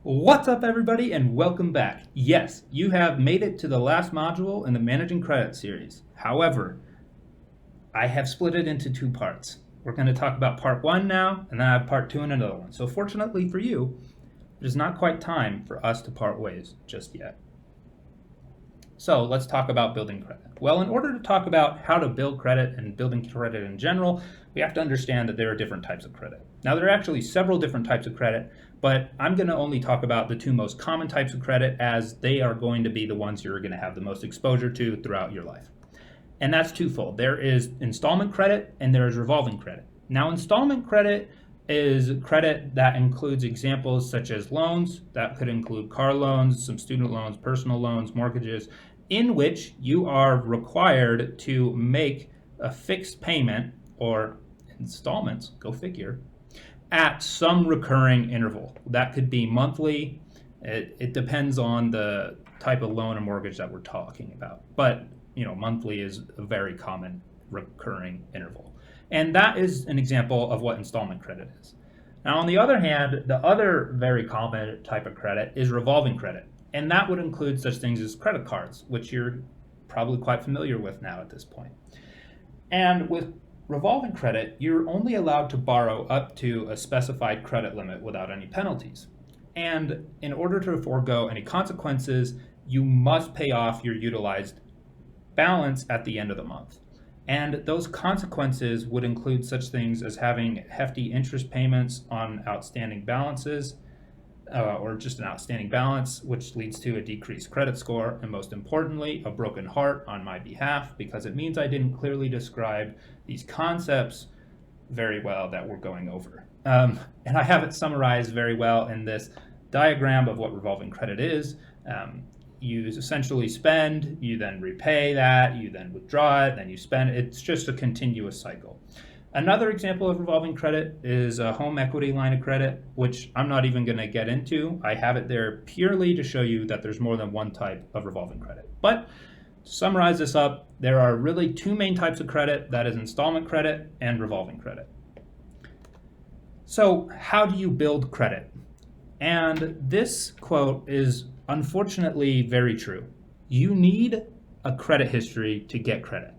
What's up, everybody, and welcome back. Yes, you have made it to the last module in the Managing Credit series. However, I have split it into two parts. We're going to talk about part one now, and then I have part two and another one. So fortunately for you, it is not quite time for us to part ways just yet. So let's talk about building credit. Well, in order to talk about how to build credit and building credit in general, we have to understand that there are different types of credit. Now, there are actually several different types of credit, but I'm going to only talk about the two most common types of credit as they are going to be the ones you're going to have the most exposure to throughout your life. And that's twofold. There is installment credit and there is revolving credit. Now, installment credit is credit that includes examples such as loans. That could include car loans, some student loans, personal loans, mortgages, in which you are required to make a fixed payment or installments, go figure, at some recurring interval. That could be monthly. It depends on the type of loan or mortgage that we're talking about. But, monthly is a very common recurring interval. And that is an example of what installment credit is. Now, on the other hand, the other very common type of credit is revolving credit. And that would include such things as credit cards, which you're probably quite familiar with now at this point. And with revolving credit, you're only allowed to borrow up to a specified credit limit without any penalties. And in order to forego any consequences, you must pay off your utilized balance at the end of the month. And those consequences would include such things as having hefty interest payments on outstanding balances, or just an outstanding balance, which leads to a decreased credit score, and most importantly, a broken heart on my behalf, because it means I didn't clearly describe these concepts very well that we're going over. And I have it summarized very well in this diagram of what revolving credit is. You essentially spend, you then repay that, you then withdraw it, then you spend. It's just a continuous cycle. Another example of revolving credit is a home equity line of credit, which I'm not even going to get into. I have it there purely to show you that there's more than one type of revolving credit. But to summarize this up, there are really two main types of credit. That is installment credit and revolving credit. So how do you build credit? And this quote is unfortunately very true. You need a credit history to get credit.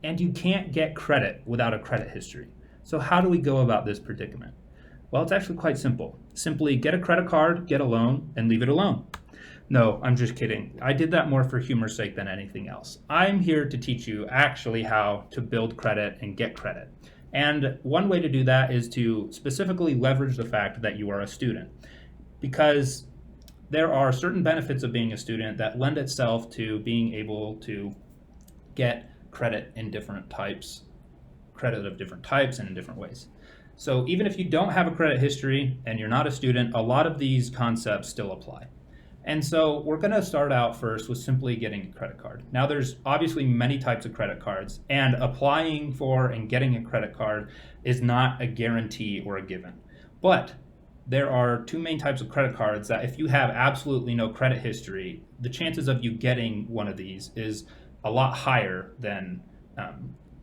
And you can't get credit without a credit history. So how do we go about this predicament? Well, it's actually quite simple. Simply get a credit card, get a loan, and leave it alone. No, I'm just kidding. I did that more for humor's sake than anything else. I'm here to teach you actually how to build credit and get credit. And one way to do that is to specifically leverage the fact that you are a student. Because there are certain benefits of being a student that lend itself to being able to get credit in different types, credit of different types and in different ways. So even if you don't have a credit history and you're not a student, a lot of these concepts still apply. And so we're going to start out first with simply getting a credit card. Now there's obviously many types of credit cards, and applying for and getting a credit card is not a guarantee or a given. But there are two main types of credit cards that if you have absolutely no credit history, the chances of you getting one of these is a lot higher than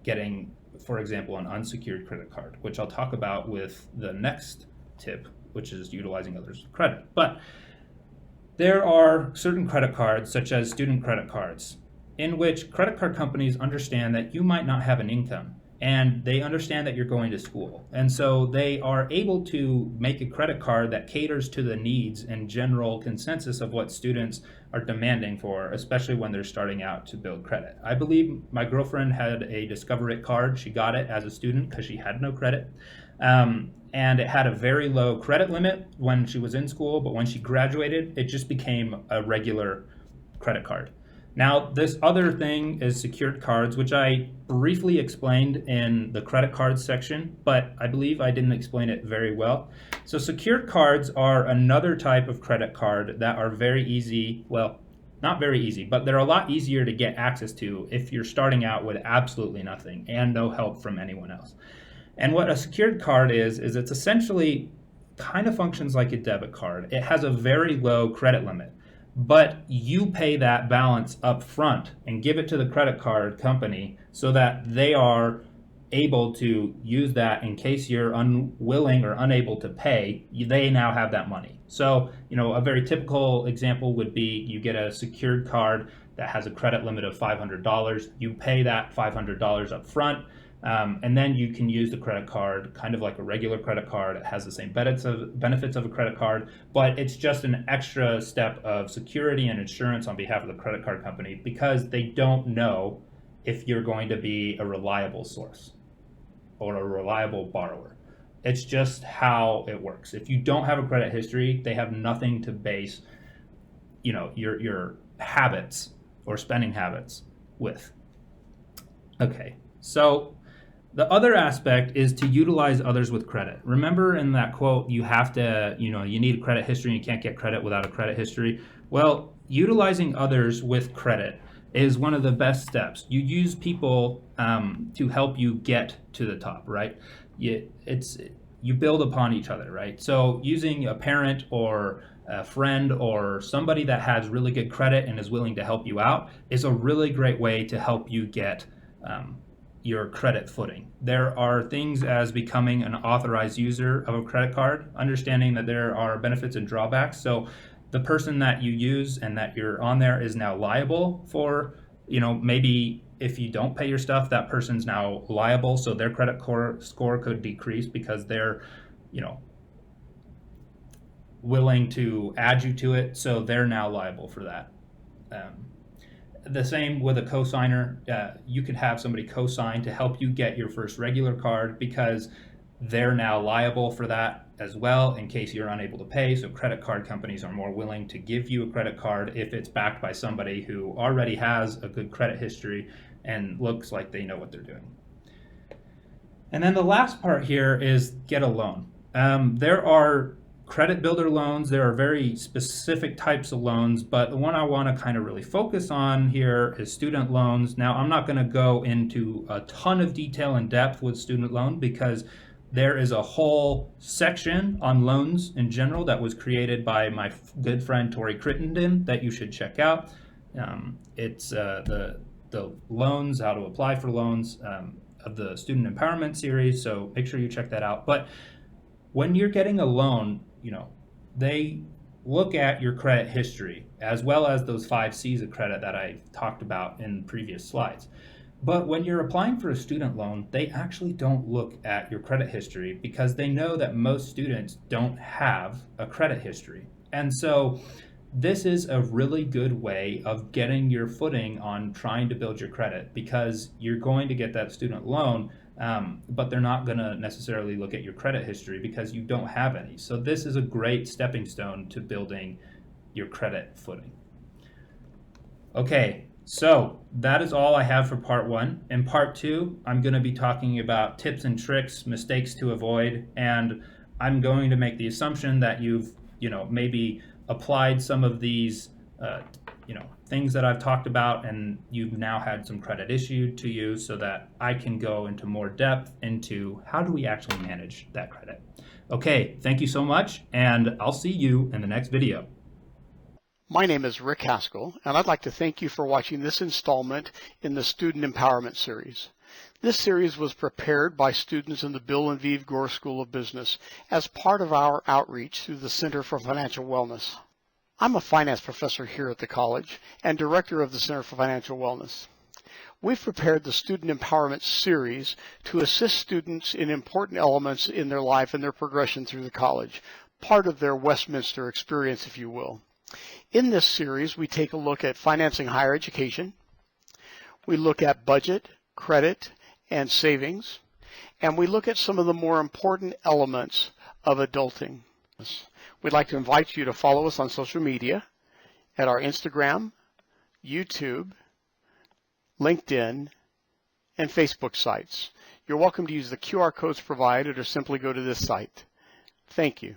getting, for example, an unsecured credit card, which I'll talk about with the next tip, which is utilizing others' credit. But there are certain credit cards, such as student credit cards, in which credit card companies understand that you might not have an income, and they understand that you're going to school. And so they are able to make a credit card that caters to the needs and general consensus of what students are demanding for, especially when they're starting out to build credit. I believe my girlfriend had a Discover It card. She got it as a student because she had no credit. And it had a very low credit limit when she was in school, but when she graduated, it just became a regular credit card. Now, this other thing is secured cards, which I briefly explained in the credit cards section, but I believe I didn't explain it very well. So secured cards are another type of credit card that are very easy, well, not very easy, but they're a lot easier to get access to if you're starting out with absolutely nothing and no help from anyone else. And what a secured card is it's essentially kind of functions like a debit card. It has a very low credit limit, but you pay that balance up front and give it to the credit card company so that they are able to use that in case you're unwilling or unable to pay. They now have that money. So, a very typical example would be you get a secured card that has a credit limit of $500. You pay that $500 up front, and then you can use the credit card kind of like a regular credit card. It has the same benefits of a credit card, but it's just an extra step of security and insurance on behalf of the credit card company, because they don't know if you're going to be a reliable source or a reliable borrower. It's just how it works. If you don't have a credit history, they have nothing to base, your habits or spending habits with. Okay, so the other aspect is to utilize others with credit. Remember in that quote, you have to, you need a credit history and you can't get credit without a credit history. Well, utilizing others with credit is one of the best steps. You use people to help you get to the top, right? You build upon each other, right? So using a parent or a friend or somebody that has really good credit and is willing to help you out is a really great way to help you get your credit footing. There are things as becoming an authorized user of a credit card, understanding that there are benefits and drawbacks. So the person that you use and that you're on there is now liable for, maybe if you don't pay your stuff, that person's now liable. So their credit score could decrease because they're, willing to add you to it. So they're now liable for that. The same with a cosigner. You could have somebody co-sign to help you get your first regular card because they're now liable for that as well in case you're unable to pay. So credit card companies are more willing to give you a credit card if it's backed by somebody who already has a good credit history and looks like they know what they're doing. And then the last part here is get a loan. There are credit builder loans. There are very specific types of loans, but the one I want to kind of really focus on here is student loans. Now, I'm not going to go into a ton of detail and depth with student loan because there is a whole section on loans in general that was created by my good friend Tori Crittenden that you should check out. It's the loans, how to apply for loans of the student empowerment series, so make sure you check that out. But when you're getting a loan, they look at your credit history as well as those 5 C's of credit that I talked about in previous slides. But when you're applying for a student loan, they actually don't look at your credit history because they know that most students don't have a credit history. And so this is a really good way of getting your footing on trying to build your credit, because you're going to get that student loan, but they're not going to necessarily look at your credit history because you don't have any. So this is a great stepping stone to building your credit footing. Okay, so that is all I have for part 1. In part 2, I'm going to be talking about tips and tricks, mistakes to avoid, and I'm going to make the assumption that you've, maybe applied some of these, things that I've talked about, and you've now had some credit issued to you so that I can go into more depth into how do we actually manage that credit. Okay, thank you so much, and I'll see you in the next video. My name is Rick Haskell, and I'd like to thank you for watching this installment in the Student Empowerment Series. This series was prepared by students in the Bill and Vieve Gore School of Business as part of our outreach through the Center for Financial Wellness. I'm a finance professor here at the college and director of the Center for Financial Wellness. We've prepared the Student Empowerment Series to assist students in important elements in their life and their progression through the college, part of their Westminster experience, if you will. In this series, we take a look at financing higher education. We look at budget, credit, and savings. And we look at some of the more important elements of adulting. We'd like to invite you to follow us on social media at our Instagram, YouTube, LinkedIn, and Facebook sites. You're welcome to use the QR codes provided or simply go to this site. Thank you.